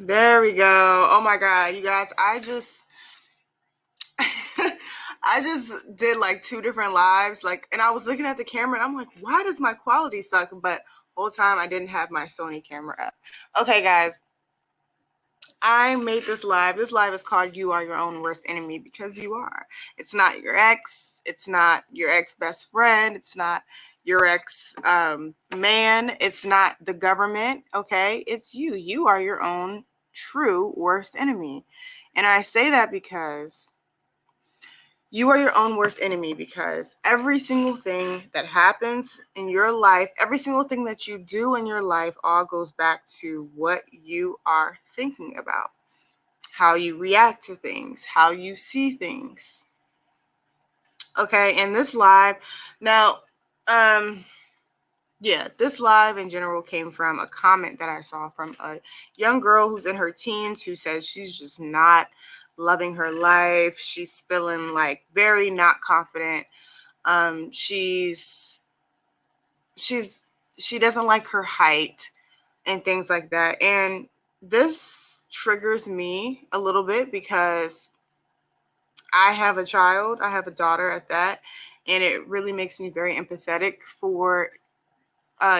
There we go. Oh my God, you guys, I just I just did like two different lives, like, and I was looking at the camera and I'm like, why does my quality suck? But whole time I didn't have my Sony camera up. Okay, guys, I made this live. This live is called "You Are Your Own Worst Enemy" because you are. It's not your ex. It's not your ex best friend. It's not your ex man. It's not the government. Okay, it's you. You are your own true worst enemy, and I say that because you are your own worst enemy, because every single thing that happens in your life, every single thing that you do in your life, all goes back to what you are thinking about, how you react to things, how you see things. Okay, and this live, now, this live in general came from a comment that I saw from a young girl who's in her teens who says she's just not loving her life. She's feeling like very not confident. Um, she's she's she doesn't like her height and things like that. And this triggers me a little bit because I have a child, I have a daughter at that, and it really makes me very empathetic for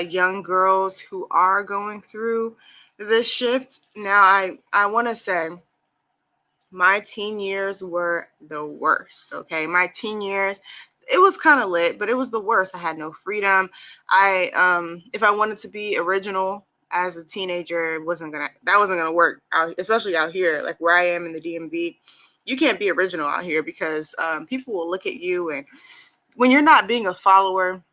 young girls who are going through this shift. Now, I want to say my teen years were the worst. Okay, my teen years, it was kind of lit, but it was the worst. I had no freedom. If I wanted to be original as a teenager, that wasn't gonna work out, especially out here, like where I am in the DMV. You can't be original out here because people will look at you, and when you're not being a follower,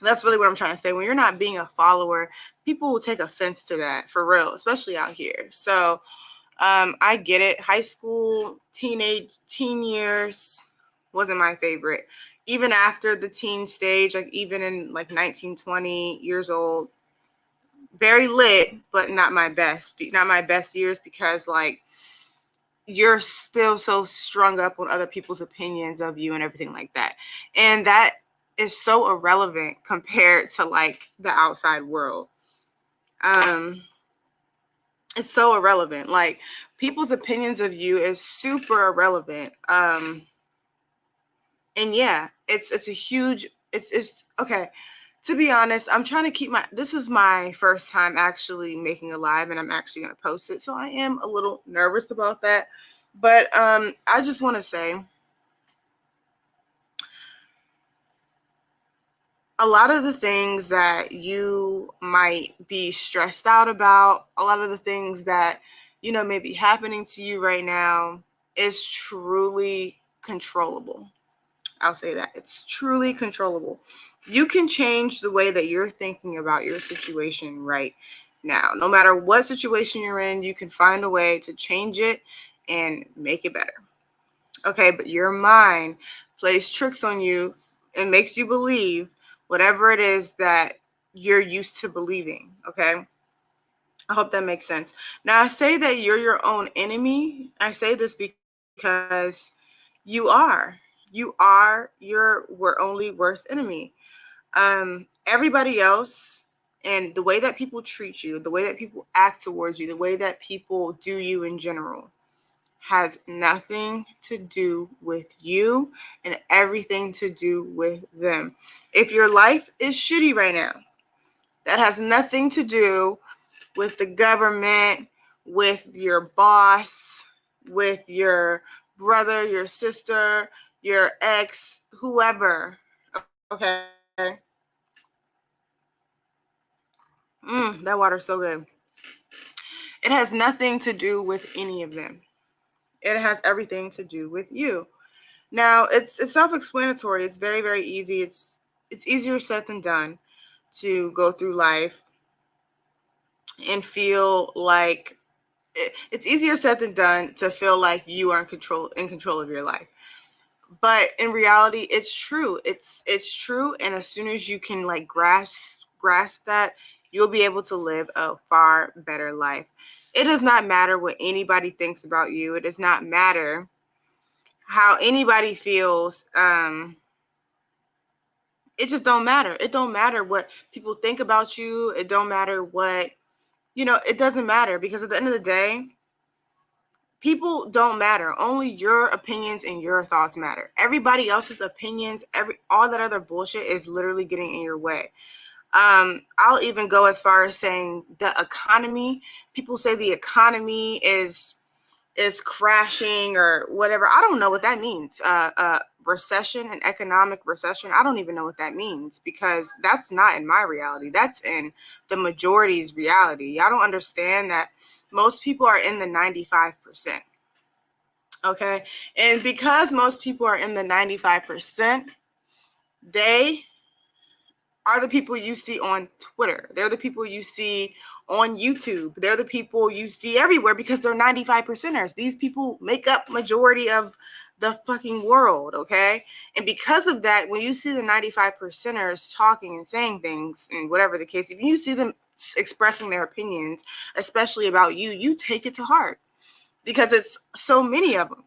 that's really what I'm trying to say. When you're not being a follower, people will take offense to that, for real, especially out here. So I get it. High school, teen years wasn't my favorite. Even after the teen stage, like even in like 19, 20 years old, very lit, but not my best. Not my best years because like you're still so strung up on other people's opinions of you and everything like that. And that is so irrelevant compared to like the outside world. Um it's so irrelevant. Like people's opinions of you is super irrelevant. And yeah, it's a huge it's okay. To be honest, I'm trying to keep this is my first time actually making a live, and I'm actually going to post it. So I am a little nervous about that. But I just want to say a lot of the things that you might be stressed out about, a lot of the things that, may be happening to you right now is truly controllable. I'll say that. It's truly controllable. You can change the way that you're thinking about your situation right now. No matter what situation you're in, you can find a way to change it and make it better. Okay, but your mind plays tricks on you and makes you believe whatever it is that you're used to believing. Okay, I hope that makes sense. Now, I say that you're your own enemy. I say this because you are. You are your only worst enemy. Everybody else and the way that people treat you, the way that people act towards you, the way that people do you in general has nothing to do with you and everything to do with them. If your life is shitty right now, that has nothing to do with the government, with your boss, with your brother, your sister, your ex, whoever. Okay. That water's so good. It has nothing to do with any of them. It has everything to do with you. Now, it's self-explanatory. It's very, very easy. It's easier said than done to go through life and feel like it's easier said than done to feel like you are in control of your life. But in reality, it's true. It's true, and as soon as you can like grasp that, you'll be able to live a far better life. It does not matter what anybody thinks about you. It does not matter how anybody feels. It just don't matter. It don't matter what people think about you. It don't matter what it doesn't matter, because at the end of the day, people don't matter. Only your opinions and your thoughts matter. Everybody else's opinions, all that other bullshit is literally getting in your way. I'll even go as far as saying the economy. People say the economy is crashing or whatever. I don't know what that means. Recession, an economic recession. I don't even know what that means, because that's not in my reality. That's in the majority's reality. Y'all don't understand that most people are in the 95%. Okay. And because most people are in the 95%, they are the people you see on Twitter. They're the people you see on YouTube. They're the people you see everywhere, because they're 95 percenters. These people make up majority of the fucking world, okay? And because of that, when you see the 95 percenters talking and saying things, and whatever the case, if you see them expressing their opinions, especially about you, you take it to heart, because it's so many of them.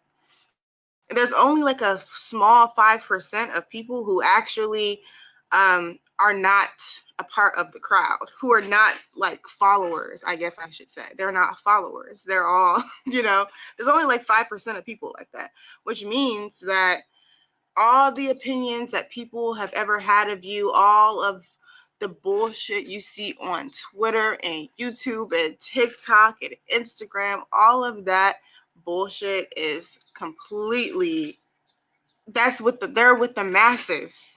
And there's only like a small 5% of people who actually are not a part of the crowd, who are not like followers, I guess I should say. They're not followers. They're all, there's only like 5% of people like that, which means that all the opinions that people have ever had of you, all of the bullshit you see on Twitter and YouTube and TikTok and Instagram, all of that bullshit is completely, they're with the masses.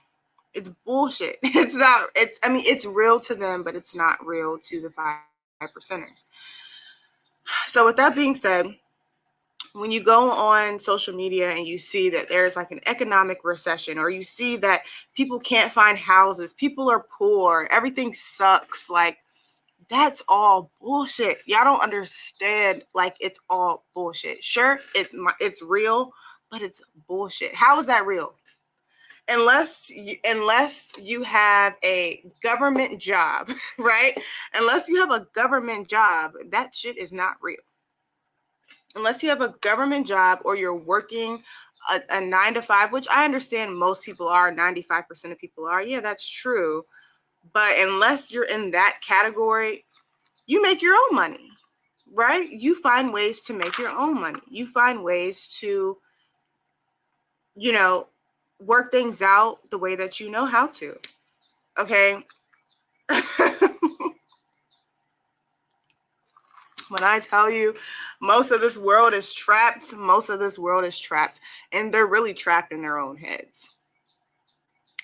It's bullshit. It's real to them, but it's not real to the 5%ers. So with that being said, when you go on social media and you see that there's like an economic recession, or you see that people can't find houses, people are poor, everything sucks, like, that's all bullshit. Y'all don't understand. Like, it's all bullshit. Sure, it's real, but it's bullshit. How is that real? Unless you have a government job, right? Unless you have a government job, that shit is not real. Unless you have a government job, or you're working a 9 to 5, which I understand most people are, 95% of people are. Yeah, that's true. But unless you're in that category, you make your own money, right? You find ways to make your own money. You find ways to, work things out the way that you know how to. Okay. When I tell you most of this world is trapped, and they're really trapped in their own heads.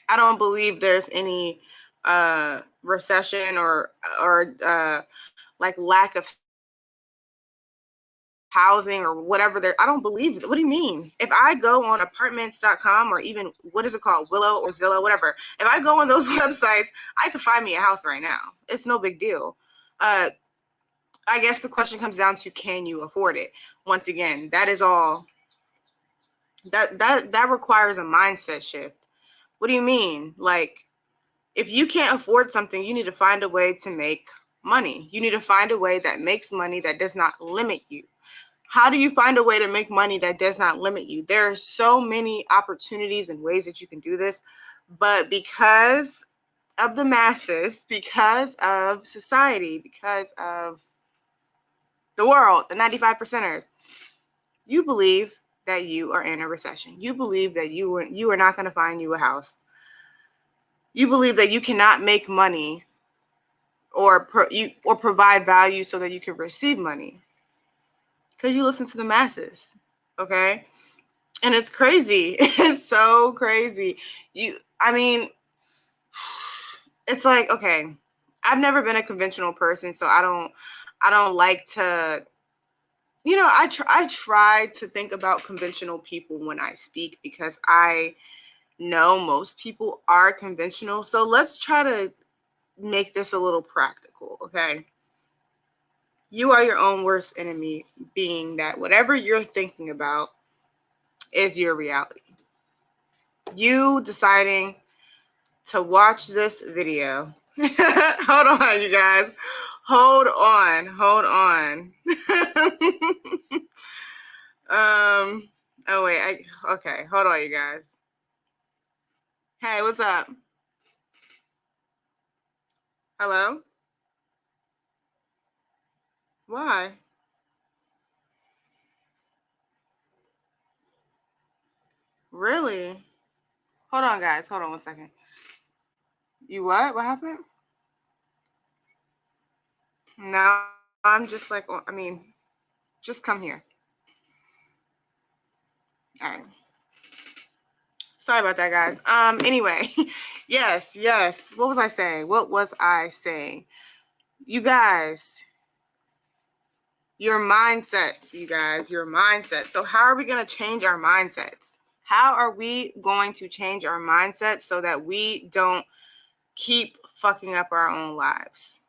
I don't believe there's any recession or like lack of housing or whatever there. I don't believe it. What do you mean? If I go on apartments.com, or even, what is it called, Willow or Zillow, whatever, if I go on those websites, I could find me a house right now. It's no big deal. I guess the question comes down to, can you afford it? Once again, that is all. That requires a mindset shift. What do you mean? Like, if you can't afford something, you need to find a way to make money. You need to find a way that makes money, that does not limit you. How do you find a way to make money that does not limit you? There are so many opportunities and ways that you can do this, but because of the masses, because of society, because of the world, the 95 percenters, you believe that you are in a recession. You believe that you are not going to find you a house. You believe that you cannot make money or provide value so that you can receive money, because you listen to the masses. Okay. And it's crazy. It's so crazy. It's like, okay, I've never been a conventional person, so I don't like to, I try to think about conventional people when I speak, because I know most people are conventional. So let's try to make this a little practical, okay? You are your own worst enemy, being that whatever you're thinking about is your reality. You deciding to watch this video. Hold on, you guys. Hold on. Oh wait, okay, hold on, you guys. Hey, what's up? Hello? Why? Really? Hold on, guys. Hold on one second. You what? What happened? No, I'm just like, I mean, just come here. All right. Sorry about that, guys. Anyway, yes. What was I saying? What was I saying? You guys, your mindsets, you guys, your mindset. So how are we going to change our mindsets? How are we going to change our mindsets so that we don't keep fucking up our own lives?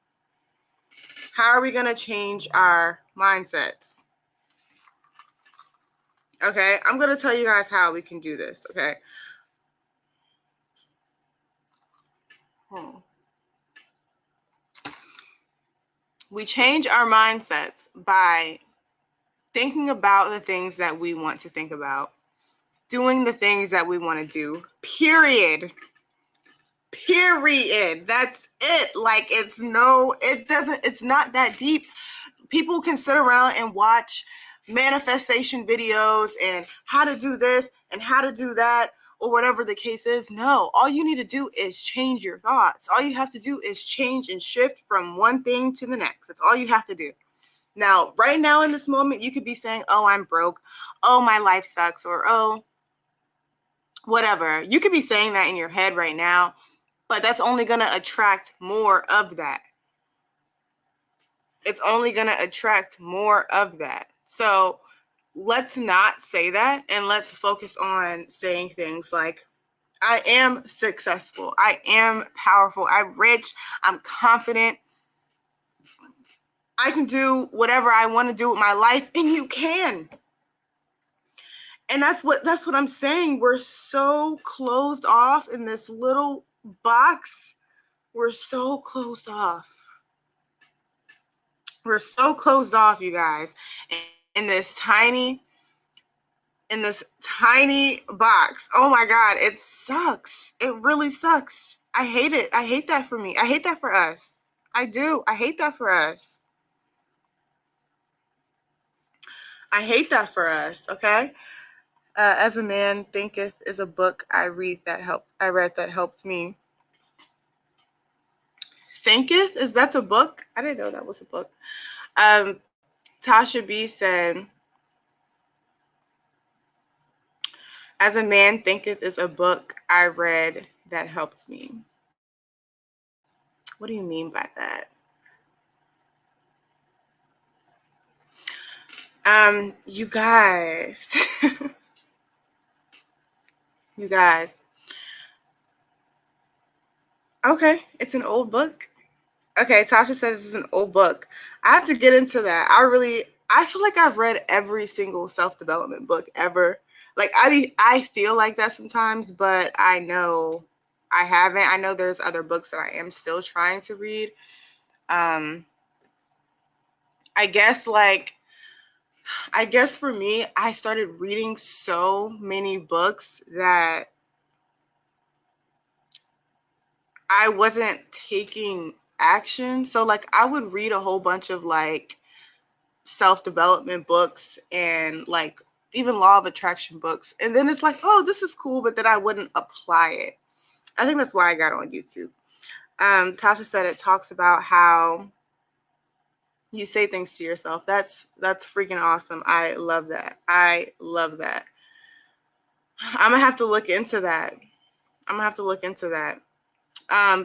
How are we going to change our mindsets? Okay, I'm going to tell you guys how we can do this, okay? We change our mindsets by thinking about the things that we want to think about, doing the things that we want to do, period. Period. That's it. Like, it's not that deep. People can sit around and watch manifestation videos and how to do this and how to do that or whatever the case is. No, all you need to do is change your thoughts. All you have to do is change and shift from one thing to the next. That's all you have to do. Now, right now in this moment, you could be saying, oh, I'm broke. Oh, my life sucks. Or, oh, whatever. You could be saying that in your head right now, but that's only going to attract more of that. It's only going to attract more of that. So let's not say that, and let's focus on saying things like, I am successful. I am powerful. I'm rich. I'm confident. I can do whatever I want to do with my life, and you can. And that's what I'm saying. We're so closed off in this little box. We're so closed off. We're so closed off, you guys, in this tiny box. Oh my God, it sucks. It really sucks. I hate it. I hate that for me. I hate that for us. I do. I hate that for us. I hate that for us. Okay. As a Man Thinketh is a book I read that helped me. Thinketh, that's a book? I didn't know that was a book. Tasha B said, As a Man Thinketh is a book I read that helped me. What do you mean by that? You guys. You guys. Okay, it's an old book. Okay, Tasha says it's an old book. I have to get into that. I feel like I've read every single self-development book ever. Like, I feel like that sometimes, but I know I haven't. I know there's other books that I am still trying to read. I guess for me, I started reading so many books that I wasn't taking action. So like I would read a whole bunch of like self-development books and like even law of attraction books. And then it's like, oh, this is cool, but then I wouldn't apply it. I think that's why I got on YouTube. Tasha said it talks about how you say things to yourself. That's freaking awesome. I love that. I love that. I'm gonna have to look into that.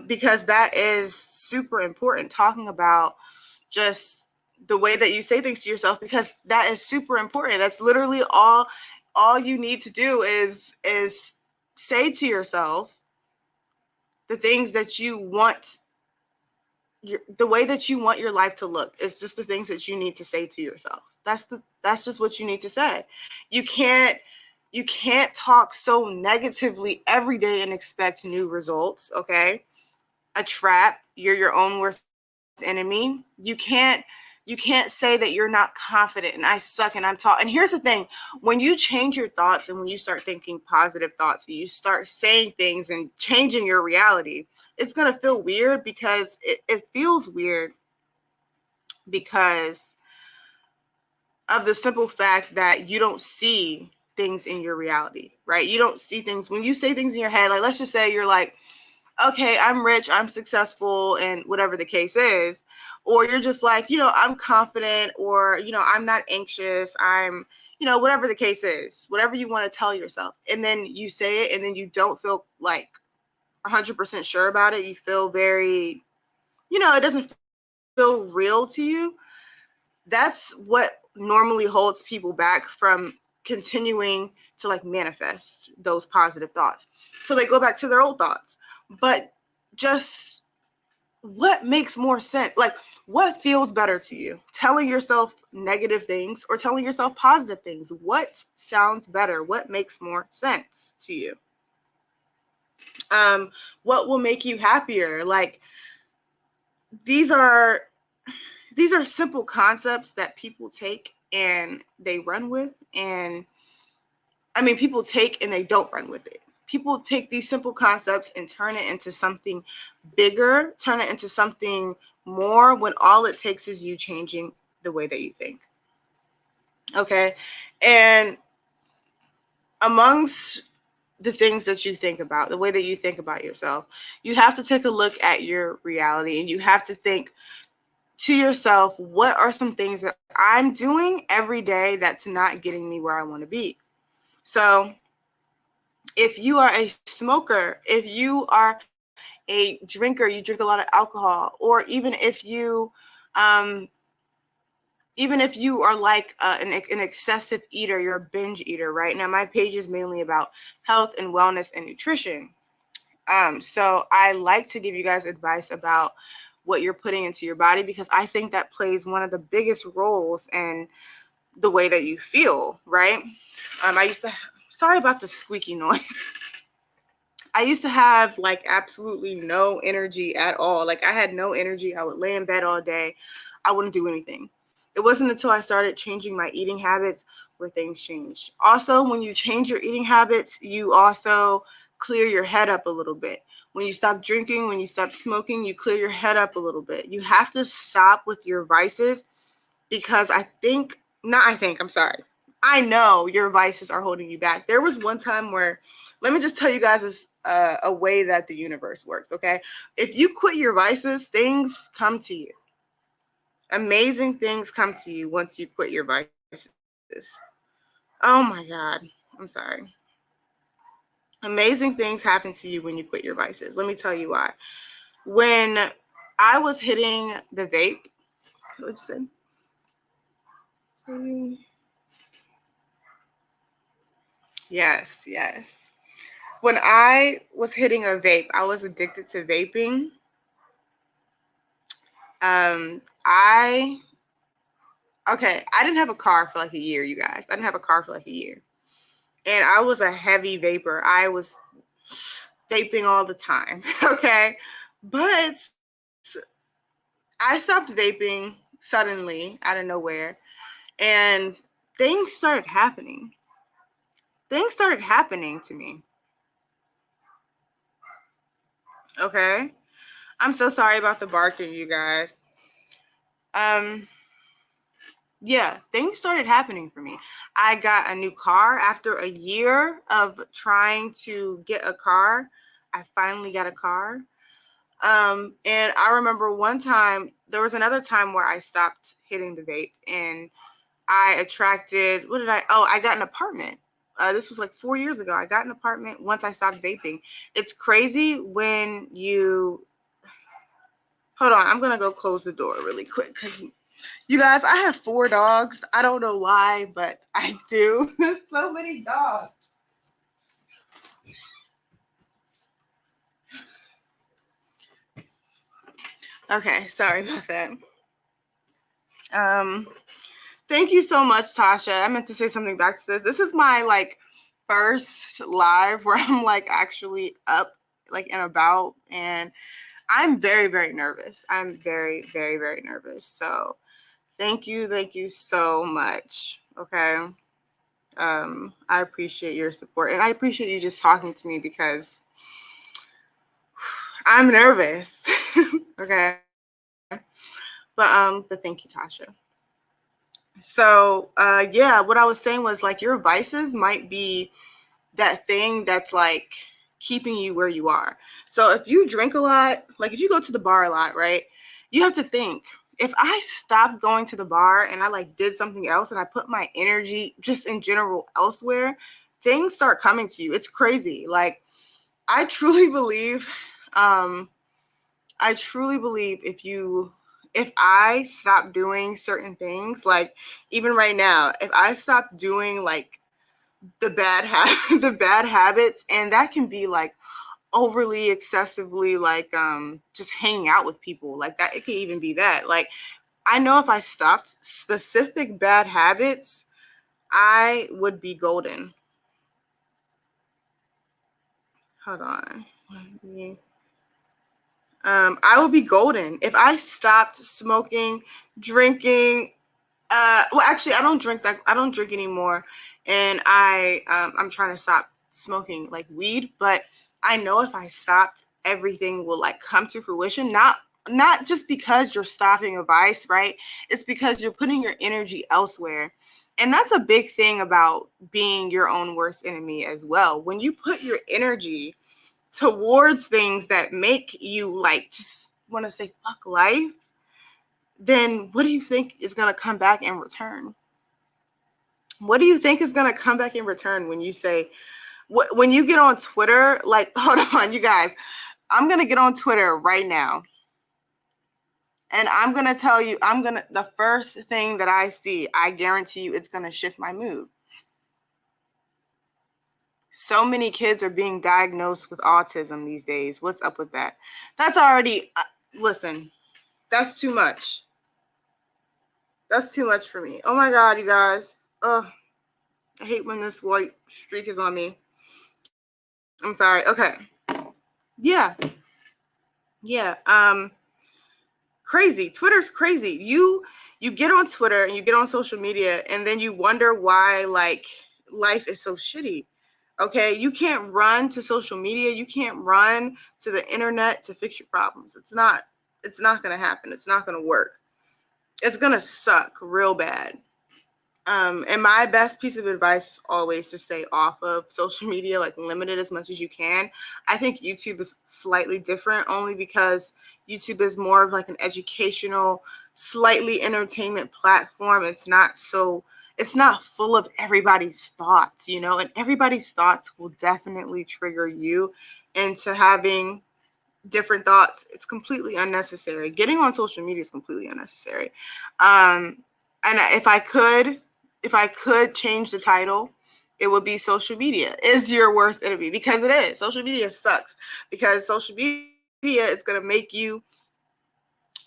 Because that is super important. Talking about just the way that you say things to yourself, because that is super important. That's literally all you need to do is say to yourself the things that you want, the way that you want your life to look. It's just the things that you need to say to yourself. That's just what you need to say. You can't talk so negatively every day and expect new results. Okay, a trap. You're your own worst enemy. You can't say that you're not confident and I suck and I'm tall. And here's the thing, when you change your thoughts and when you start thinking positive thoughts and you start saying things and changing your reality, it's going to feel weird, because it feels weird because of the simple fact that you don't see things in your reality, right? You don't see things when you say things in your head. Like, let's just say you're like, okay, I'm rich, I'm successful, and whatever the case is. Or you're just like, I'm confident, or, I'm not anxious, I'm, whatever the case is, whatever you want to tell yourself. And then you say it, and then you don't feel like 100% sure about it. You feel very, it doesn't feel real to you. That's what normally holds people back from continuing to like manifest those positive thoughts. So they go back to their old thoughts. But just what makes more sense? Like, what feels better to you? Telling yourself negative things or telling yourself positive things? What sounds better? What makes more sense to you? What will make you happier? Like, these are simple concepts that people take and they run with. And I mean, people take and they don't run with it. People take these simple concepts and turn it into something bigger, turn it into something more, when all it takes is you changing the way that you think. Okay. And amongst the things that you think about, the way that you think about yourself, you have to take a look at your reality, and you have to think to yourself, what are some things that I'm doing every day that's not getting me where I want to be? So if you are a smoker, if you are a drinker, you drink a lot of alcohol, or even if you are like an excessive eater, you're a binge eater, right? Now, my page is mainly about health and wellness and nutrition. So I like to give you guys advice about what you're putting into your body, because I think that plays one of the biggest roles in the way that you feel, right? Sorry about the squeaky noise. I used to have like absolutely no energy at all. Like, I had no energy. I would lay in bed all day. I wouldn't do anything. It wasn't until I started changing my eating habits where things changed. Also, when you change your eating habits, you also clear your head up a little bit. When you stop drinking, when you stop smoking, you clear your head up a little bit. You have to stop with your vices, because I know your vices are holding you back. There was one time where, let me just tell you guys this, a way that the universe works, okay? If you quit your vices, things come to you. Amazing things come to you once you quit your vices. Oh my God. I'm sorry. Amazing things happen to you when you quit your vices. Let me tell you why. When I was hitting the vape, what'd you say? Yes. When I was hitting a vape, I was addicted to vaping. I didn't have a car for like a year, you guys. I didn't have a car for like a year. And I was a heavy vapor. I was vaping all the time, okay? But I stopped vaping suddenly out of nowhere, and things started happening. Things started happening to me, okay? I'm so sorry about the barking, you guys. Yeah, things started happening for me. I got a new car after a year of trying to get a car. I finally got a car. And I remember there was another time where I stopped hitting the vape, and I got an apartment. This was like 4 years ago. I got an apartment once I stopped vaping. It's crazy when hold on, I'm going to go close the door really quick, because you guys, I have 4 dogs. I don't know why, but I do. So many dogs. Okay, sorry about that. Thank you so much, Tasha. I meant to say something back to this. This is my like first live where I'm like actually up, like and about, and I'm very, very nervous. I'm very, very, very nervous. So thank you so much. Okay. I appreciate your support, and I appreciate you just talking to me, because I'm nervous. Okay. But thank you, Tasha. So, yeah, what I was saying was like your vices might be that thing that's like keeping you where you are. So if you drink a lot, like if you go to the bar a lot, right? You have to think, if I stopped going to the bar and I like did something else and I put my energy just in general elsewhere, things start coming to you. It's crazy. Like I truly believe um I truly believe if I stop doing certain things, like even right now, if I stop doing like the bad habits, and that can be like overly excessively like just hanging out with people like that. It could even be that. Like I know if I stopped specific bad habits, I would be golden. Hold on. I would be golden if I stopped smoking, drinking. Well, actually, I don't drink anymore, and I'm trying to stop smoking like weed. But I know if I stopped, everything will like come to fruition. Not just because you're stopping a vice, right? It's because you're putting your energy elsewhere. And that's a big thing about being your own worst enemy as well. When you put your energy towards things that make you like just want to say fuck life, then what do you think is going to come back in return? What do you think is going to come back in return when you say, when you get on Twitter? Like, hold on, you guys, I'm going to get on Twitter right now. And I'm going to tell you, the first thing that I see, I guarantee you it's going to shift my mood. So many kids are being diagnosed with autism these days. What's up with that? That's already, listen, that's too much. That's too much for me. Oh my God, you guys. Ugh, I hate when this white streak is on me. I'm sorry. Okay. Yeah. Yeah. Crazy. Twitter's crazy. You get on Twitter and you get on social media and then you wonder why like life is so shitty. Okay? You can't run to social media. You can't run to the internet to fix your problems. It's not going to happen. It's not going to work. It's going to suck real bad. And my best piece of advice is always to stay off of social media, like limit it as much as you can. I think YouTube is slightly different only because YouTube is more of like an educational, slightly entertainment platform. It's not full of everybody's thoughts, and everybody's thoughts will definitely trigger you into having different thoughts. It's completely unnecessary. Getting on social media is completely unnecessary. And if I could change the title, it would be social media is your worst enemy, because it is. Social media sucks because social media is going to make you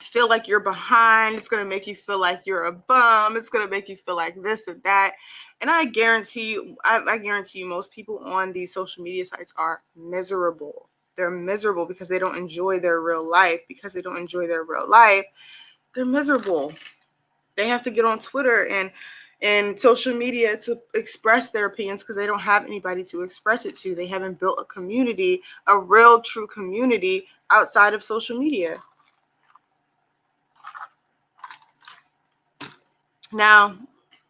feel like you're behind. It's going to make you feel like you're a bum. It's going to make you feel like this and that. And I guarantee you most people on these social media sites are miserable. They're miserable because they don't enjoy their real life. Because they don't enjoy their real life, they're miserable. They have to get on Twitter and social media to express their opinions because they don't have anybody to express it to. They haven't built a community, a real true community outside of social media. Now,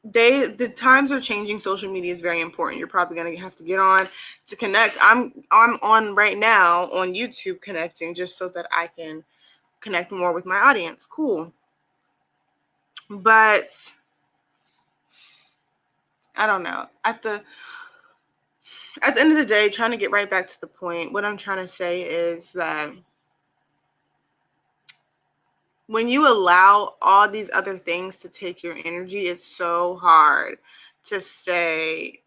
the times are changing. Social media is very important. You're probably going to have to get on to connect. I'm on right now on YouTube connecting just so that I can connect more with my audience. Cool. But I don't know. At the end of the day, trying to get right back to the point, what I'm trying to say is that when you allow all these other things to take your energy, it's so hard to stay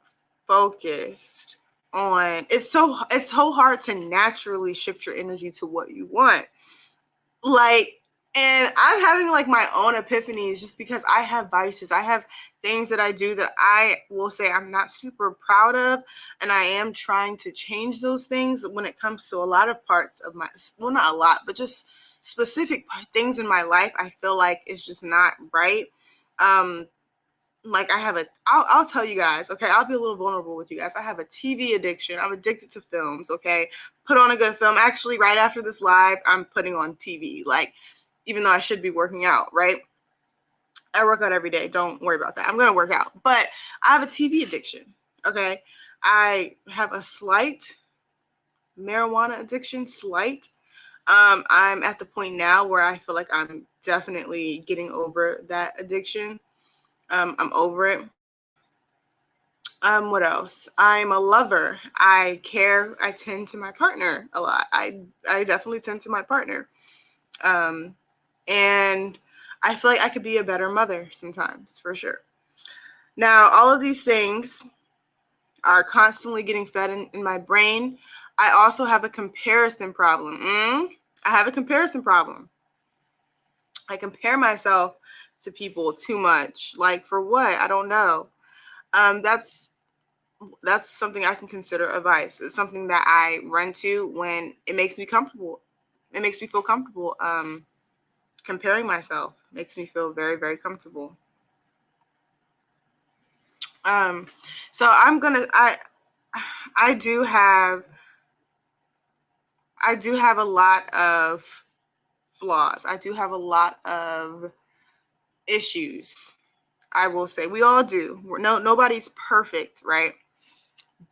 focused on. It's so hard to naturally shift your energy to what you want. Like, and I'm having like my own epiphanies just because I have vices. I have things that I do that I will say I'm not super proud of, and I am trying to change those things when it comes to a lot of parts of my, well, not a lot, but just specific things in my life. I feel like it's just not right. um like I'll tell you guys, okay, I'll be a little vulnerable with you guys. I have a TV addiction. I'm addicted to films. Okay, put on a good film. Actually, right after this live, I'm putting on TV, like, even though I should be working out, right? I work out every day. Don't worry about that. I'm going to work out. But I have a TV addiction. Okay. I have a slight marijuana addiction, slight. I'm at the point now where I feel like I'm definitely getting over that addiction. I'm over it. What else? I'm a lover. I care. I tend to my partner a lot. I definitely tend to my partner. And I feel like I could be a better mother sometimes, for sure. Now, all of these things are constantly getting fed in my brain. I also have a comparison problem. I have a comparison problem. I compare myself to people too much. Like, for what? I don't know. That's something I can consider a vice. It's something that I run to when it makes me comfortable. It makes me feel comfortable. Comparing myself makes me feel very, very comfortable. So I do have a lot of flaws. I do have a lot of issues. I will say we all do. Nobody's perfect, right?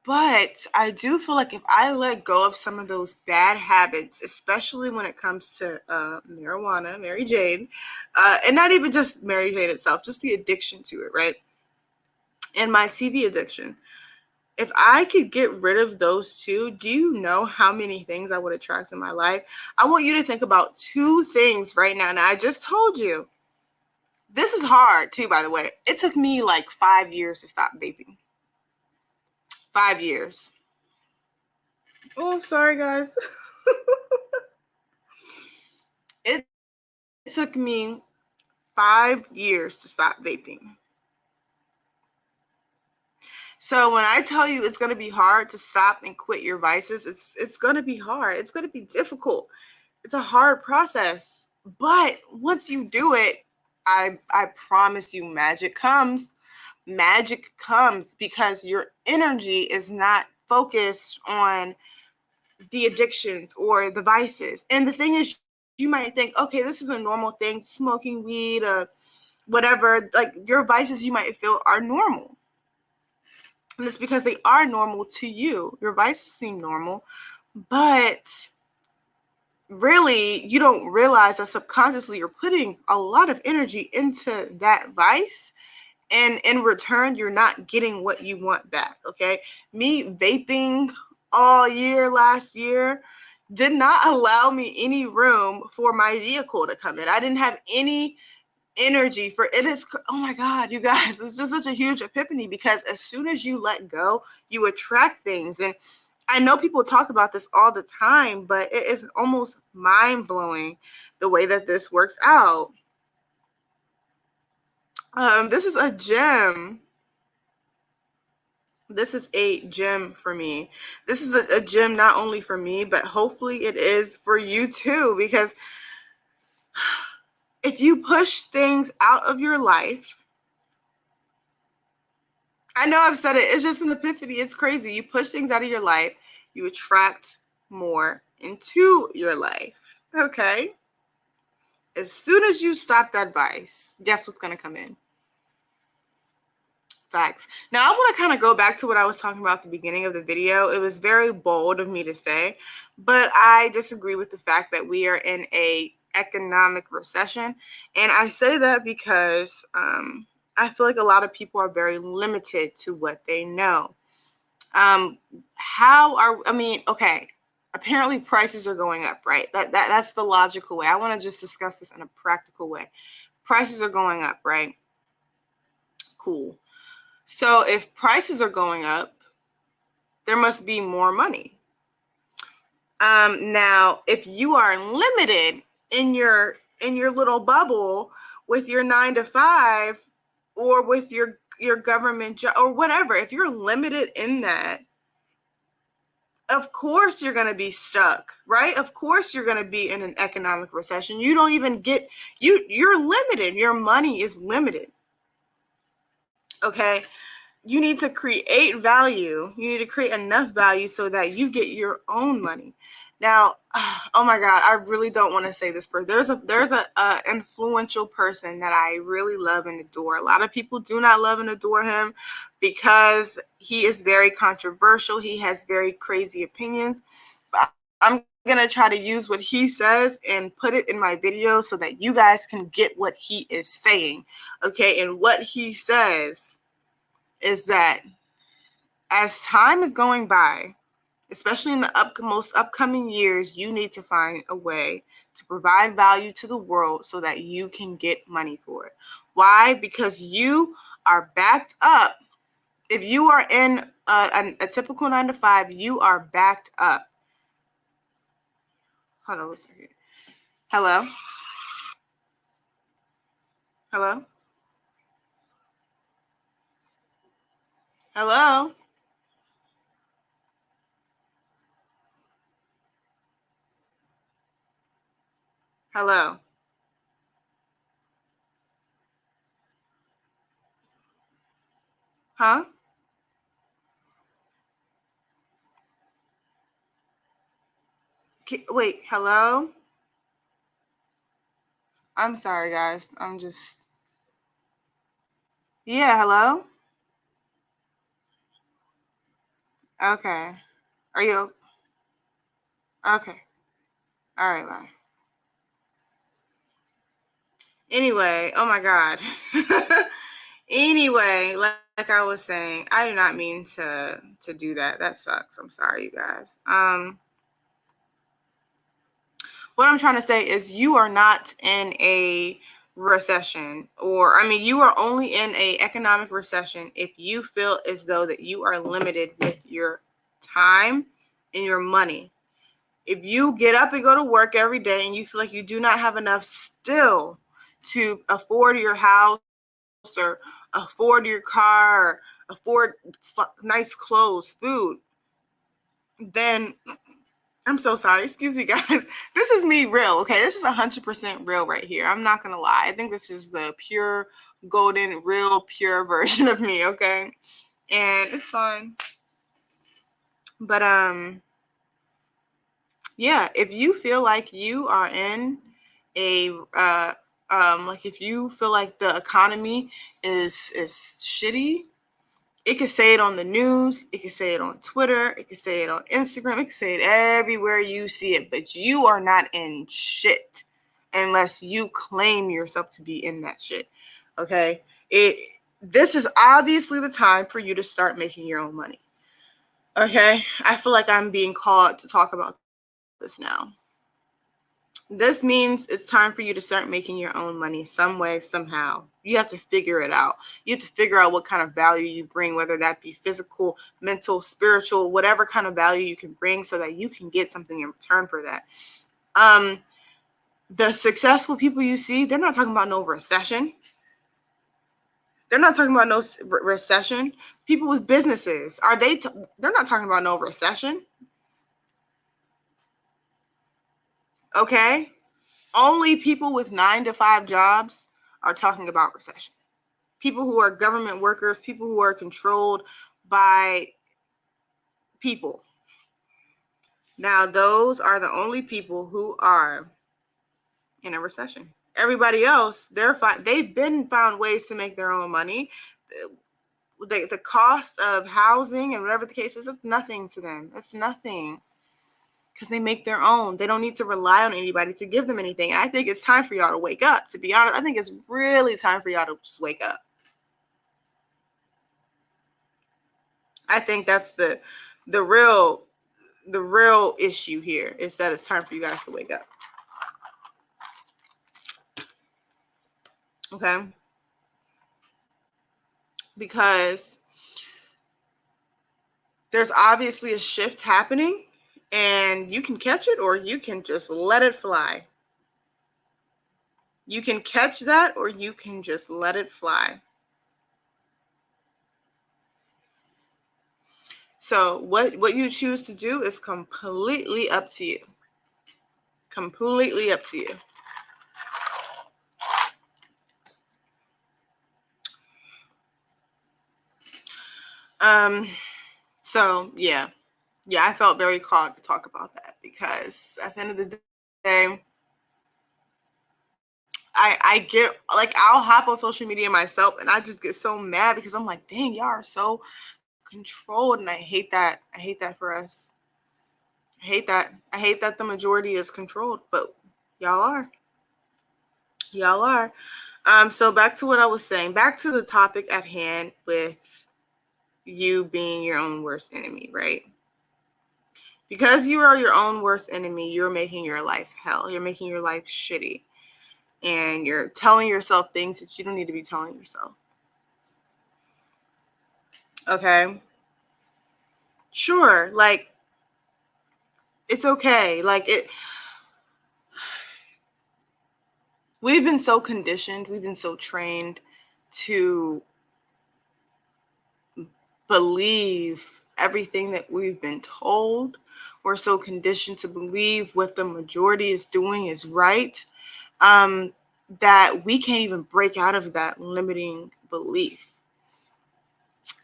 But I do feel like if I let go of some of those bad habits, especially when it comes to marijuana, Mary Jane, and not even just Mary Jane itself, just the addiction to it, right? And my TV addiction. If I could get rid of those two, do you know how many things I would attract in my life? I want you to think about two things right now. Now, I just told you, this is hard too, by the way. It took me like 5 years to stop vaping. 5 years. Oh, sorry, guys. It took me 5 years to stop vaping. So when I tell you it's going to be hard to stop and quit your vices, it's going to be hard. It's going to be difficult. It's a hard process. But once you do it, I promise you magic comes. Magic comes because your energy is not focused on the addictions or the vices. And the thing is, you might think, okay, this is a normal thing, smoking weed or whatever. Like, your vices, you might feel, are normal. And it's because they are normal to you. Your vices seem normal, but really, you don't realize that subconsciously you're putting a lot of energy into that vice. And in return, you're not getting what you want back, okay? Me vaping all year last year did not allow me any room for my vehicle to come in. I didn't have any energy for it. Is, oh my God, you guys, it's just such a huge epiphany because as soon as you let go, you attract things. And I know people talk about this all the time, but it is almost mind-blowing the way that this works out. This is a gem. This is a gem for me. This is a gem not only for me, but hopefully it is for you too, because if you push things out of your life, I know I've said it, it's just an epiphany. It's crazy. You push things out of your life, you attract more into your life. Okay? As soon as you stop that vice, guess what's going to come in? Facts. Now, I want to kind of go back to what I was talking about at the beginning of the video. It was very bold of me to say, but I disagree with the fact that we are in a economic recession. And I say that because I feel like a lot of people are very limited to what they know. Okay, apparently prices are going up, right? That's the logical way. I want to just discuss this in a practical way. Prices are going up, right? Cool. So if prices are going up, there must be more money. Now, if you are limited in your little bubble with your 9 to 5 or with your government job or whatever, if you're limited in that, of course you're going to be stuck, right? Of course you're going to be in an economic recession. You don't even get, you're limited. Your money is limited. Okay. you need to create value. You need to create enough value so that you get your own money. Now, oh my God, I really don't want to say this, but there's a influential person that I really love and adore. A lot of people do not love and adore him because he is very controversial. He has very crazy opinions. But I'm gonna try to use what he says and put it in my video so that you guys can get what he is saying. Okay, and what he says is that as time is going by, especially in the most upcoming years, you need to find a way to provide value to the world so that you can get money for it. Why? Because you are backed up. If you are in a typical 9 to 5, you are backed up. Hold on a second. Hello? Hello? Hello? Hello? Huh? Wait, hello? I'm sorry, guys. Yeah, hello? Okay. Are you okay? All right, bye. Anyway, oh my God. Anyway, like I was saying, I do not mean to do that. That sucks. I'm sorry, you guys. What I'm trying to say is you are not in a recession, or I mean, you are only in a economic recession if you feel as though that you are limited with your time and your money. If you get up and go to work every day and you feel like you do not have enough still to afford your house or afford your car, or afford nice clothes, food, then I'm so sorry. Excuse me, guys. This is me real, okay? This is 100% real right here. I'm not going to lie. I think this is the pure, golden, real, pure version of me, okay? And it's fine. But, yeah, if you feel like you are in a, like if you feel like the economy is shitty, it could say it on the news, it could say it on Twitter, it could say it on Instagram, it could say it everywhere you see it, but you are not in shit unless you claim yourself to be in that shit. Okay? This is obviously the time for you to start making your own money. Okay? I feel like I'm being called to talk about this now. This means it's time for you to start making your own money some way, somehow. You have to figure it out. You have to figure out what kind of value you bring, whether that be physical, mental, spiritual, whatever kind of value you can bring so that you can get something in return for that. The successful people you see, they're not talking about no recession. They're not talking about no recession. People with businesses, they're not talking about no recession. Okay? Only people with 9 to 5 jobs are talking about recession. People who are government workers, people who are controlled by people. Now, those are the only people who are in a recession. Everybody else, they've been found ways to make their own money. The cost of housing and whatever the case is, it's nothing to them. It's nothing. Because they make their own. They don't need to rely on anybody to give them anything. And I think it's time for y'all to wake up. To be honest, I think it's really time for y'all to just wake up. I think that's the real issue here, is that it's time for you guys to wake up. Okay? Because there's obviously a shift happening, and you can catch it or you can just let it fly. You can catch that or you can just let it fly. So what you choose to do is completely up to you. Completely up to you. So yeah, I felt very called to talk about that because at the end of the day, I get like I'll hop on social media myself and I just get so mad because I'm like, dang, y'all are so controlled, and I hate that. I hate that for us. I hate that. I hate that the majority is controlled, but y'all are. Y'all are. So back to what I was saying. Back to the topic at hand with you being your own worst enemy, right? Because you are your own worst enemy, you're making your life hell. You're making your life shitty. And you're telling yourself things that you don't need to be telling yourself. Okay? Sure, like it's okay. Like it we've been so conditioned, we've been so trained to believe everything that we've been told. We're so conditioned to believe what the majority is doing is right, that we can't even break out of that limiting belief.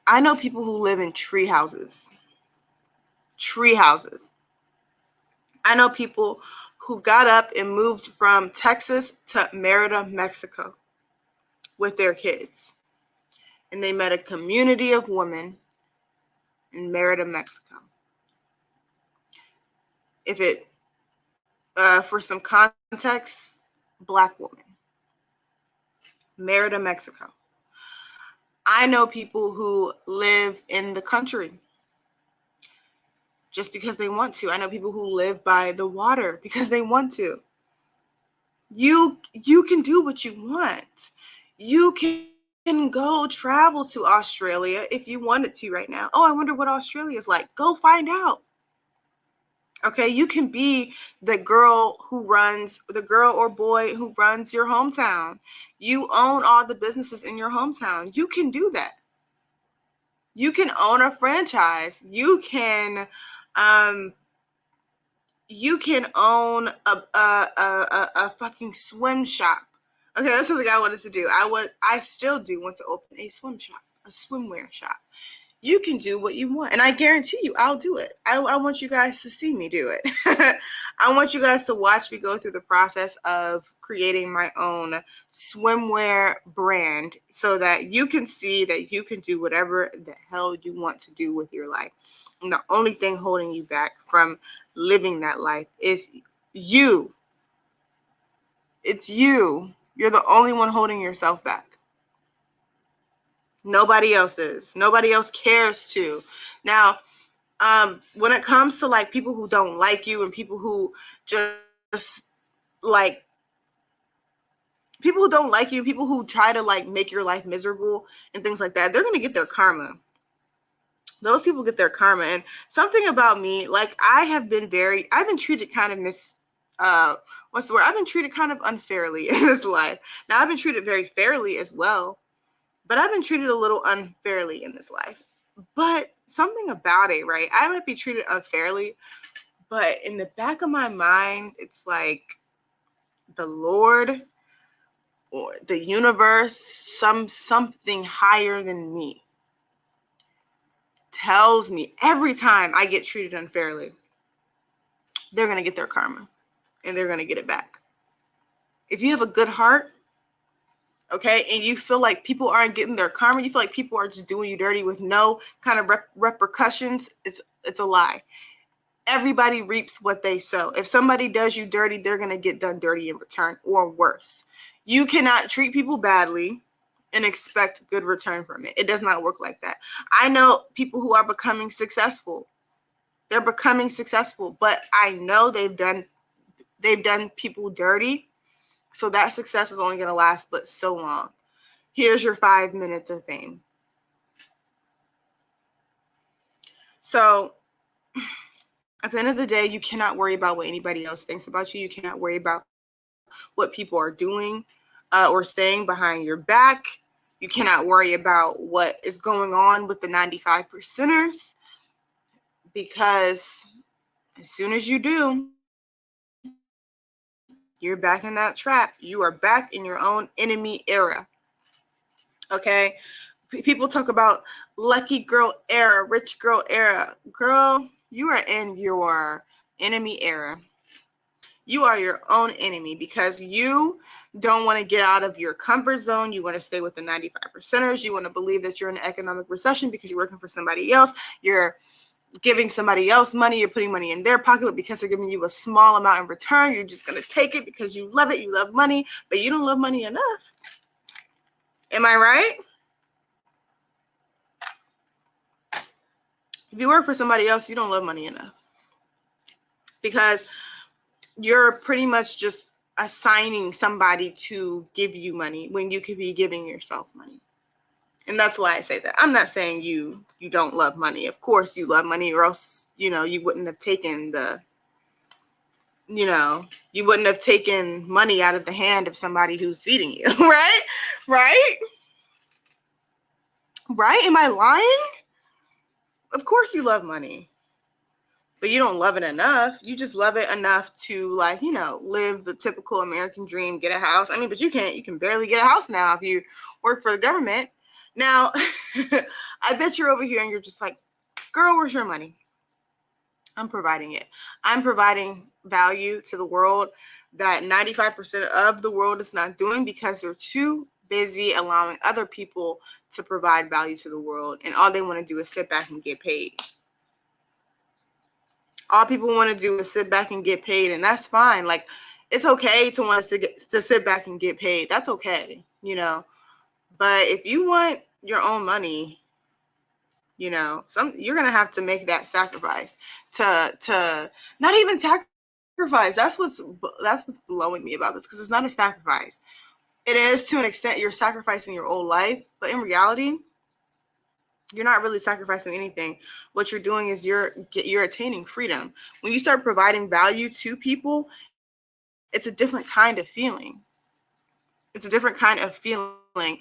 I know people who live in tree houses. Tree houses. I know people who got up and moved from Texas to Merida, Mexico with their kids. And they met a community of women in Merida, Mexico. If it, for some context, Black woman, Merida, Mexico. I know people who live in the country just because they want to. I know people who live by the water because they want to. You can do what you want. You can go travel to Australia if you wanted to right now. Oh, I wonder what Australia is like. Go find out. Okay, you can be the girl or boy who runs your hometown. You own all the businesses in your hometown. You can do that. You can own a franchise. You can own a fucking swim shop. Okay, that's something I wanted to do. I still do want to open a swim shop, a swimwear shop. You can do what you want, and I guarantee you I'll do it. I want you guys to see me do it. I want you guys to watch me go through the process of creating my own swimwear brand so that you can see that you can do whatever the hell you want to do with your life. And the only thing holding you back from living that life is you. It's you. You're the only one holding yourself back. Nobody else is. Nobody else cares to. Now, when it comes to like people who don't like you and people who just like people who don't like you, people who try to like make your life miserable and things like that, they're gonna get their karma. Those people get their karma. And something about me, like I've been treated kind of what's the word? I've been treated kind of unfairly in this life. Now I've been treated very fairly as well, but I've been treated a little unfairly in this life. But something about it, right? I might be treated unfairly, but in the back of my mind, it's like the Lord or the universe, something higher than me tells me every time I get treated unfairly, they're going to get their karma and they're going to get it back. If you have a good heart, okay, and you feel like people aren't getting their karma, you feel like people are just doing you dirty with no kind of repercussions, it's a lie. Everybody reaps what they sow. If somebody does you dirty, they're going to get done dirty in return or worse. You cannot treat people badly and expect good return from it. It does not work like that. I know people who are becoming successful. They're becoming successful, but I know they've done people dirty. So that success is only going to last but so long. Here's your 5 minutes of fame. So at the end of the day, you cannot worry about what anybody else thinks about you. You cannot worry about what people are doing or saying behind your back. You cannot worry about what is going on with the 95%ers, because as soon as you do, you're back in that trap. You are back in your own enemy era. Okay? People talk about lucky girl era, rich girl era. Girl, you are in your enemy era. You are your own enemy because you don't want to get out of your comfort zone. You want to stay with the 95 percenters. You want to believe that you're in an economic recession because you're working for somebody else. You're giving somebody else money. You're putting money in their pocket, but because they're giving you a small amount in return, you're just going to take it because you love it. You love money, but you don't love money enough. Am I right? If you work for somebody else, you don't love money enough because you're pretty much just assigning somebody to give you money when you could be giving yourself money. And that's why I say that. I'm not saying you don't love money. Of course you love money, or else, you wouldn't have taken you wouldn't have taken money out of the hand of somebody who's feeding you, right? Right? Right? Am I lying? Of course you love money. But you don't love it enough. You just love it enough to live the typical American dream, get a house. I mean, but you can barely get a house now if you work for the government. Now, I bet you're over here and you're just like, girl, where's your money? I'm providing it. I'm providing value to the world that 95% of the world is not doing because they're too busy allowing other people to provide value to the world. And all they want to do is sit back and get paid. All people want to do is sit back and get paid, and that's fine. Like, it's okay to want us to sit back and get paid. That's okay, But if you want your own money, you're gonna have to make that sacrifice to not even sacrifice. That's what's blowing me about this, because it's not a sacrifice. It is, to an extent. You're sacrificing your old life, but in reality, you're not really sacrificing anything. What you're doing is you're attaining freedom. When you start providing value to people, it's a different kind of feeling. It's a different kind of feeling.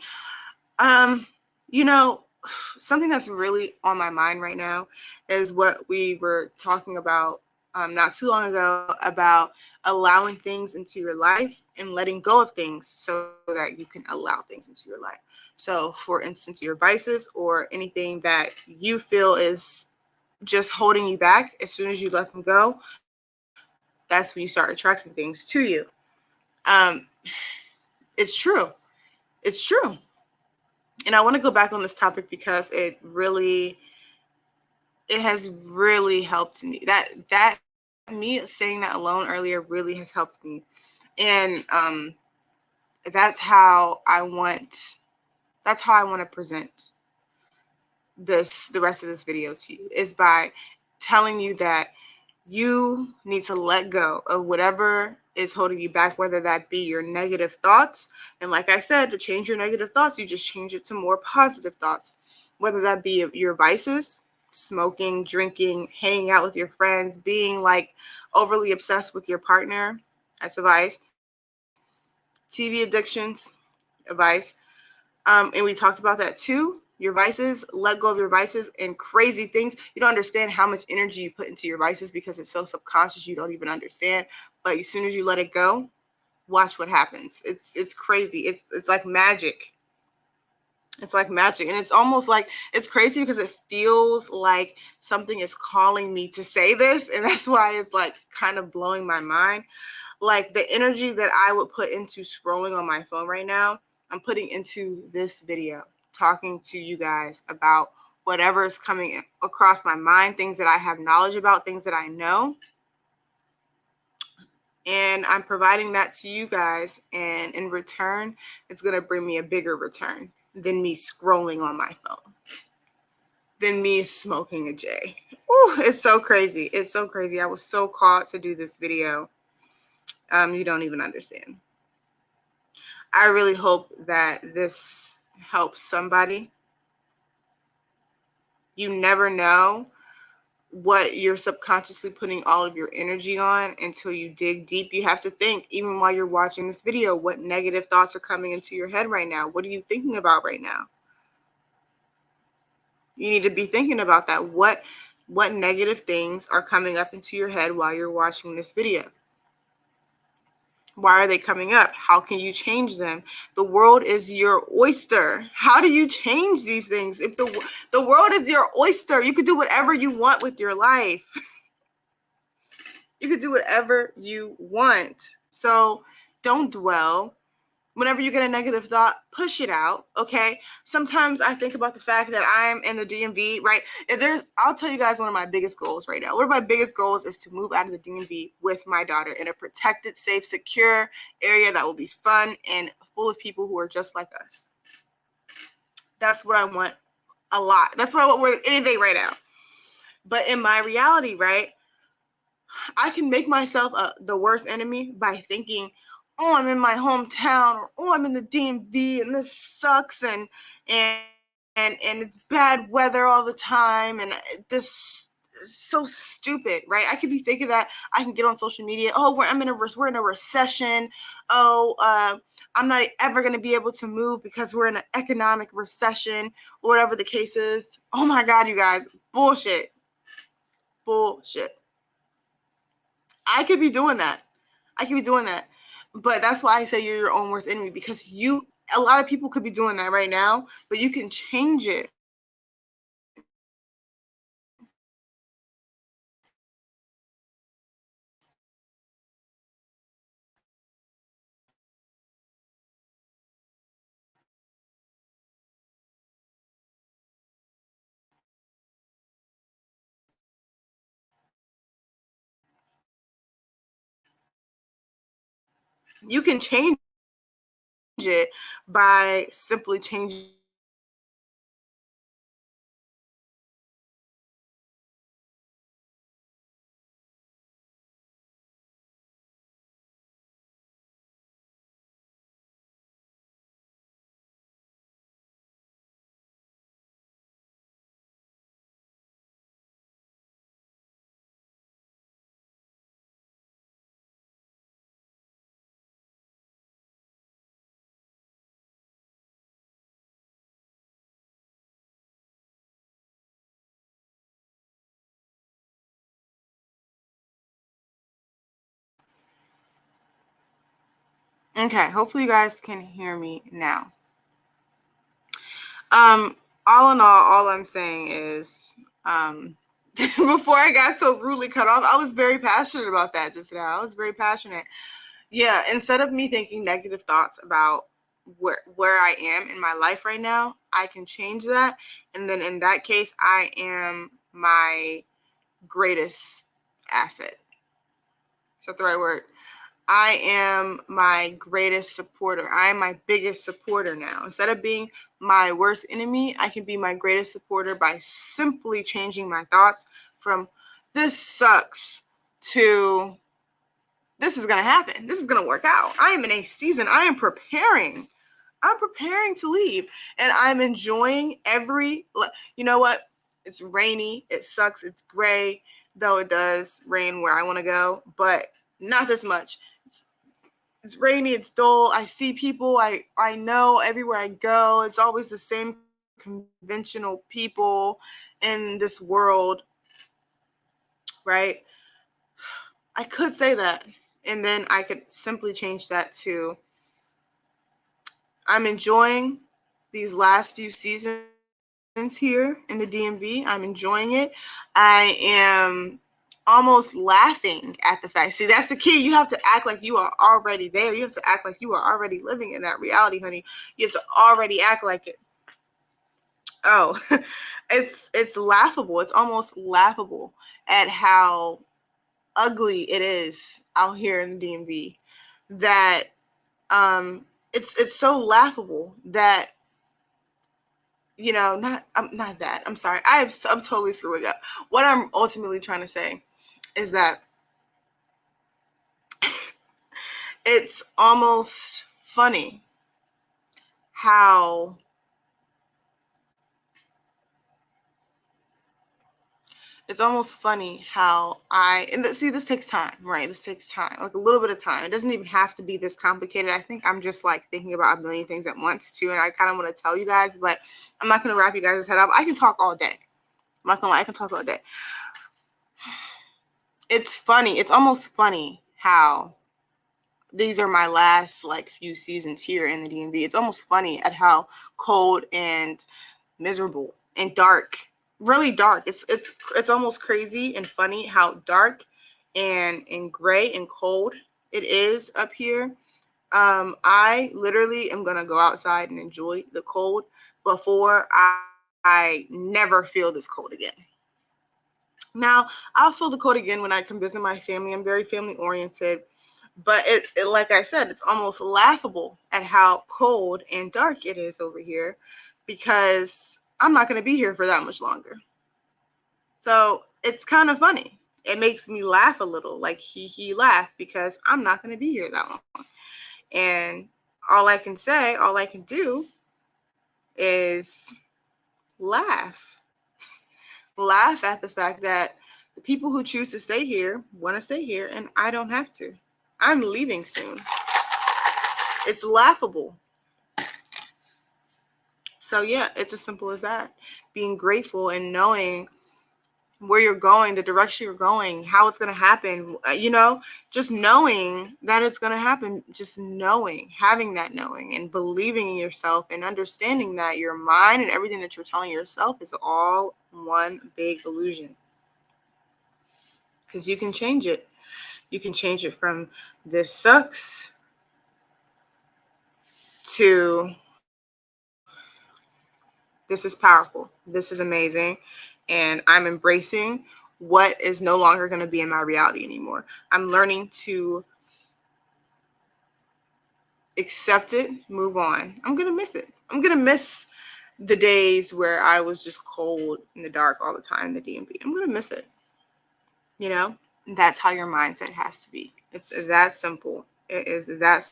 Something that's really on my mind right now is what we were talking about not too long ago, about allowing things into your life and letting go of things so that you can allow things into your life. So, for instance, your vices or anything that you feel is just holding you back, as soon as you let them go, that's when you start attracting things to you. It's true. It's true. And I want to go back on this topic because it has really helped me. That me saying that alone earlier really has helped me. And that's how I want to present the rest of this video to you, is by telling you that you need to let go of whatever is holding you back, whether that be your negative thoughts. And like I said, to change your negative thoughts, you just change it to more positive thoughts, whether that be your vices, smoking, drinking, hanging out with your friends, being like overly obsessed with your partner. That's a vice. TV addictions, a vice. And we talked about that too. Your vices, let go of your vices and crazy things. You don't understand how much energy you put into your vices because it's so subconscious, you don't even understand. But as soon as you let it go, watch what happens. It's crazy. It's like magic. It's like magic. And it's almost like, it's crazy because it feels like something is calling me to say this. And that's why it's like kind of blowing my mind. Like, the energy that I would put into scrolling on my phone right now, I'm putting into this video, talking to you guys about whatever is coming across my mind, things that I have knowledge about, things that I know. And I'm providing that to you guys. And in return, it's going to bring me a bigger return than me scrolling on my phone, than me smoking a J. Ooh, it's so crazy. It's so crazy. I was so caught to do this video. You don't even understand. I really hope that this helps somebody. You never know what you're subconsciously putting all of your energy on until you dig deep. You have to think, even while you're watching this video, what negative thoughts are coming into your head right now? What are you thinking about right now? You need to be thinking about that. What negative things are coming up into your head while you're watching this video? Why are they coming up? How can you change them? The world is your oyster. How do you change these things? If the world is your oyster, you could do whatever you want with your life. You could do whatever you want. So don't dwell. Whenever you get a negative thought, push it out, okay? Sometimes I think about the fact that I'm in the DMV, right? I'll tell you guys one of my biggest goals right now. One of my biggest goals is to move out of the DMV with my daughter in a protected, safe, secure area that will be fun and full of people who are just like us. That's what I want a lot. That's what I want more than anything right now. But in my reality, right, I can make myself the worst enemy by thinking, oh, I'm in my hometown, or oh, I'm in the DMV and this sucks, and it's bad weather all the time, and this is so stupid, right? I could be thinking that. I can get on social media, oh, we're in a recession. Oh, I'm not ever going to be able to move because we're in an economic recession, or whatever the case is. Oh my God, you guys, bullshit. I could be doing that. But that's why I say you're your own worst enemy, because a lot of people could be doing that right now, but you can change it. You can change it by simply changing Okay, hopefully you guys can hear me now. All in all I'm saying is, before I got so rudely cut off, I was very passionate about that just now. I was very passionate. Yeah, instead of me thinking negative thoughts about where I am in my life right now, I can change that. And then in that case, I am my greatest asset. Is that the right word? I am my greatest supporter. I am my biggest supporter now. Instead of being my worst enemy, I can be my greatest supporter by simply changing my thoughts from this sucks to this is going to happen. This is going to work out. I am in a season. I am preparing. I'm preparing to leave, and I'm enjoying you know what? It's rainy. It sucks. It's gray, though it does rain where I want to go, but not this much. It's rainy. It's dull. I see people I know everywhere I go. It's always the same conventional people in this world, right? I could say that, and then I could simply change that to, I'm enjoying these last few seasons here in the DMV. I'm enjoying it. I am almost laughing at the fact. See, that's the key. You have to act like you are already there. You have to act like you are already living in that reality, honey. You have to already act like it. Oh, it's laughable. It's almost laughable at how ugly it is out here in the DMV. That it's so laughable that, not that. I'm sorry. I'm totally screwing up. What I'm ultimately trying to say is that it's almost funny how see, this takes time, right? This takes time, like a little bit of time. It doesn't even have to be this complicated. I think I'm just like thinking about a million things at once too, and I kind of want to tell you guys, but I'm not going to wrap you guys' head up. I can talk all day. I'm not going to lie, I can talk all day. It's funny. It's almost funny how these are my last like few seasons here in the DMV. It's almost funny at how cold and miserable and dark, really dark. It's almost crazy and funny how dark and gray and cold it is up here. I literally am gonna go outside and enjoy the cold before I never feel this cold again. Now, I'll feel the cold again when I come visit my family. I'm very family oriented, but like I said, it's almost laughable at how cold and dark it is over here because I'm not going to be here for that much longer. So it's kind of funny. It makes me laugh a little, like he laugh, because I'm not going to be here that long. And all I can do is laugh. Laugh at the fact that the people who choose to stay here want to stay here and I don't have to. I'm leaving soon. It's laughable. So, yeah, it's as simple as that. Being grateful and knowing where you're going, the direction you're going, how it's going to happen, just knowing that it's going to happen, just knowing, having that knowing and believing in yourself and understanding that your mind and everything that you're telling yourself is all one big illusion. Because you can change it. You can change it from this sucks to this is powerful, this is amazing, and I'm embracing what is no longer going to be in my reality anymore. I'm learning to accept it, move on. I'm going to miss it. I'm going to miss the days where I was just cold in the dark all the time in the DMV. I'm going to miss it. That's how your mindset has to be. It's that simple. It is that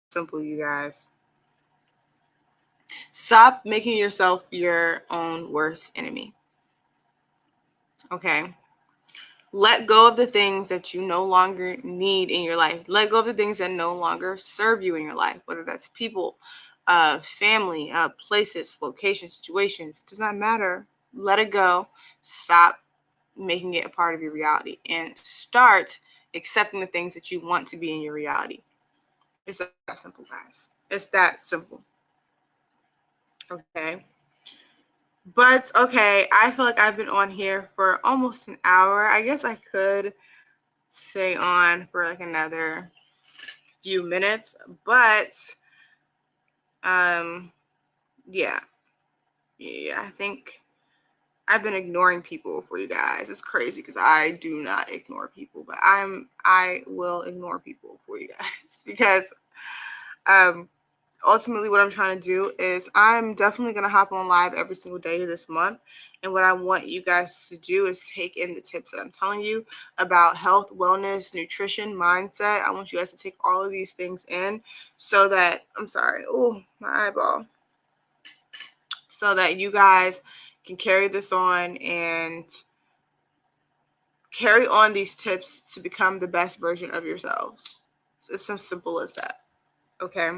simple, you guys. Stop making yourself your own worst enemy. Okay? Let go of the things that you no longer need in your life. Let go of the things that no longer serve you in your life, whether that's people, family, places, locations, situations. It does not matter. Let it go. Stop making it a part of your reality and start accepting the things that you want to be in your reality. It's that simple, guys. It's that simple. Okay. But okay, I feel like I've been on here for almost an hour. I guess I could stay on for like another few minutes, but yeah, I think I've been ignoring people for you guys. It's crazy because I do not ignore people, but I will ignore people for you guys because ultimately what I'm trying to do is I'm definitely going to hop on live every single day this month. And what I want you guys to do is take in the tips that I'm telling you about health, wellness, nutrition, mindset. I want you guys to take all of these things in so that, I'm sorry, oh, my eyeball. So that you guys can carry this on and carry on these tips to become the best version of yourselves. It's as simple as that. Okay,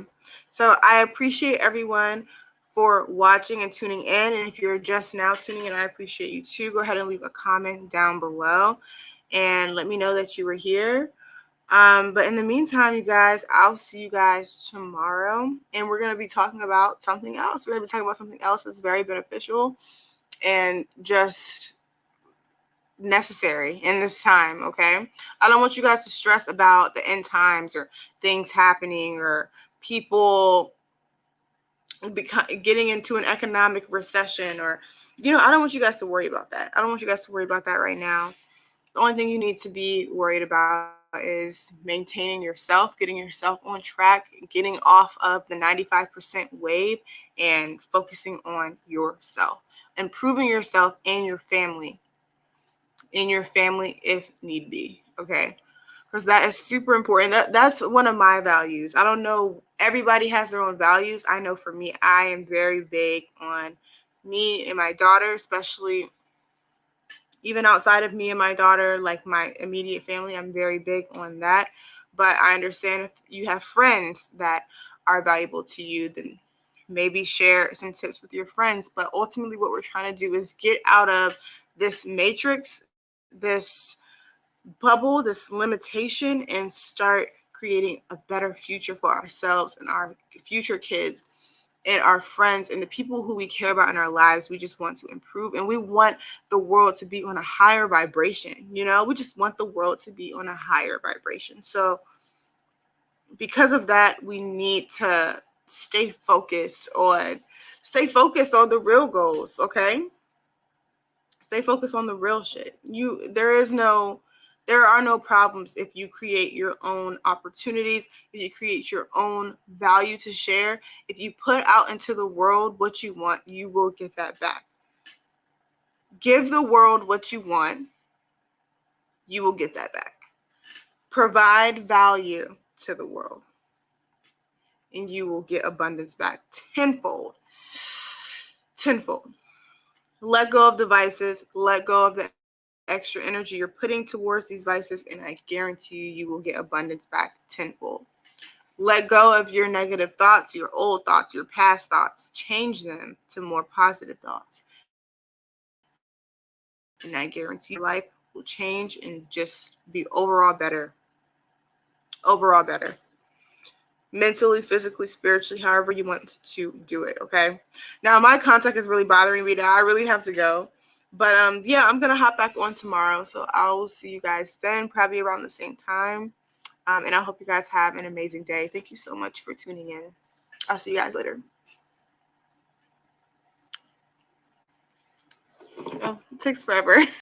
so I appreciate everyone for watching and tuning in. And if you're just now tuning in, I appreciate you too. Go ahead and leave a comment down below and let me know that you were here. But in the meantime, you guys, I'll see you guys tomorrow. And we're going to be talking about something else. We're going to be talking about something else that's very beneficial and just necessary in this time, okay? I don't want you guys to stress about the end times or things happening or people getting into an economic recession or, I don't want you guys to worry about that. I don't want you guys to worry about that right now. The only thing you need to be worried about is maintaining yourself, getting yourself on track, getting off of the 95% wave and focusing on yourself, improving yourself and your family if need be, okay? Because that is super important. That's one of my values. I don't know, everybody has their own values. I know for me, I am very big on me and my daughter, especially even outside of me and my daughter, like my immediate family. I'm very big on that. But I understand if you have friends that are valuable to you, then maybe share some tips with your friends. But ultimately, what we're trying to do is get out of this matrix, this bubble, this limitation, and start creating a better future for ourselves and our future kids and our friends and the people who we care about in our lives. We just want to improve, and we want the world to be on a higher vibration. We just want the world to be on a higher vibration. So because of that, we need to stay focused on the real goals. Okay, stay focused on the real shit. There are no problems if you create your own opportunities, if you create your own value to share. If you put out into the world what you want, you will get that back. Give the world what you want, you will get that back. Provide value to the world, and you will get abundance back tenfold. Let go of the vices, let go of the extra energy you're putting towards these vices, and I guarantee you will get abundance back tenfold. Let go of your negative thoughts, your old thoughts, your past thoughts. Change them to more positive thoughts, and I guarantee your life will change and just be overall better. Mentally, physically, spiritually, however you want to do it. Okay, now my contact is really bothering me now. I really have to go, but yeah, I'm gonna hop back on tomorrow, so I'll see you guys then, probably around the same time. And I hope you guys have an amazing day. Thank you so much for tuning in. I'll see you guys later. Oh, it takes forever.